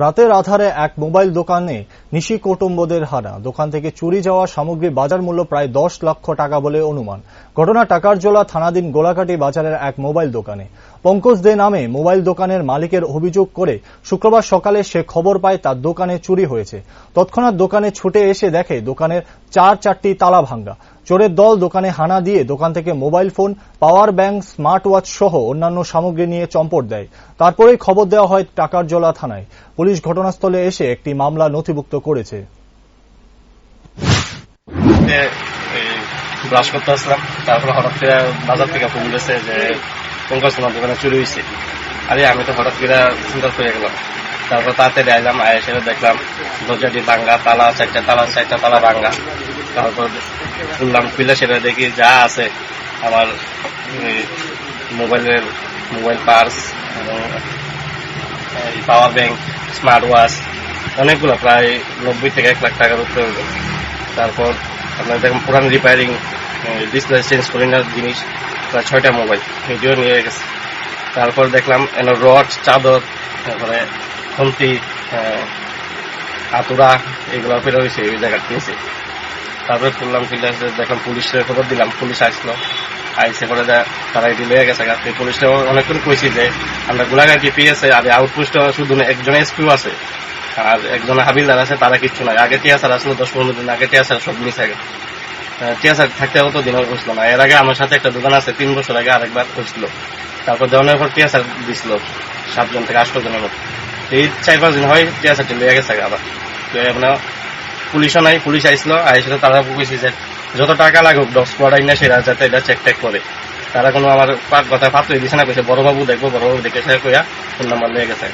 রাতের আধারে এক মোবাইল দোকানে নিশি কৌটুম্বদের হানা। দোকান থেকে চুরি যাওয়া সামগ্রী বাজার মূল্য প্রায় 10 লক্ষ টাকা বলে অনুমান। ঘটনা টাকারজোলা থানাধীন গোলাঘাটি বাজারের এক মোবাইল দোকানে। পঙ্কজ দে নামে মোবাইল দোকানের মালিকের অভিযোগ করে শুক্রবার সকালে সে খবর পায় তার দোকানে চুরি হয়েছে। তৎক্ষণাৎ দোকানে ছুটে এসে দেখে দোকানের চারটি তালা ভাঙা। চোরের দল দোকানে হানা দিয়ে দোকান থেকে mobile phone, power bank, smart watch সহ অন্যান্য সামগ্রী নিয়ে চম্পট দেয়। তারপরেই খবর দেওয়া হয় টাকারজোলা থানায়। পুলিশ ঘটনাস্থলে এসে একটি মামলা নথিভুক্ত করেছে। ব্রাশ করতে আসলাম, তারপরে হঠাৎ করে বাজার থেকে ফোন দিয়েছে যে পঙ্কজ তোমার দোকানে চুরি হয়েছে। আরে আমি তো হঠাৎ করে চিন্তা করে গেলাম। তারপর তাড়াতাড়ি আইলাম, এসে দেখলাম দরজাটি ভাঙ্গা, চারটা তালা ভাঙ্গা। তারপর খুললাম, খুলে সেটা দেখি যা আছে আমার মোবাইল পার্স এবং পাওয়ার ব্যাংক, স্মার্ট ওয়াচ অনেকগুলো, প্রায় 90 থেকে 1 লাখ টাকার উপরে হইল। তারপর আপনার দেখুন পুরান রিপেয়ারিং, ডিসপ্লে চেঞ্জ করে নেওয়ার জিনিস প্রায় 6টা মোবাইল ভিডিও নিয়ে গেছে। তারপর দেখলাম রড, চাদর, তারপরে খুন্তি, হাতুড়া এগুলো ফেরত হয়েছে ওই জায়গা কিনছে। তারপরে খুললাম, ফিরে দেখলাম, পুলিশের খবর দিলাম, পুলিশ আসলো, আইসে করে তারা এটি লেগে গেছে। পুলিশটা অনেকক্ষণ কইছি যে আমরা গোলাঘাটি পেয়েছে, আর আউটপোস্ট শুধু একজন এসপিও আছে আর একজন হাবিলদার আছে, তারা কিচ্ছু নাই। আগে টিয়াসার আসলো 10-15 দিন আগে, টিয়াসার সব মিস আগে টিয়াসার থাকতে হতো দিন হয়েছিল না। এর আগে আমার সাথে একটা দোকান আছে, 3 বছর আগে আরেকবার হয়েছিল। তারপর দেওয়ানোর পর টিয়াসার দিছিল 7 জন থেকে 8 জনের মতো। এই 4-5 দিন হয় টিয়াসারটি লেগে গেছে আবার। তো আপনার পুলিশও নাই, পুলিশ আইসলো, তারা কইছে যে যত টাকা লাগুক 10 কোয়ার্টার না সেরা যাতে এটা চেক টেক করে। তারা কোনো আমার কথা পাত্রই দিছে না, কইছে বড়বাবু দেখবো, বড়বাবু দেখে কইয়া ফোন নাম্বার লেগে গেছে।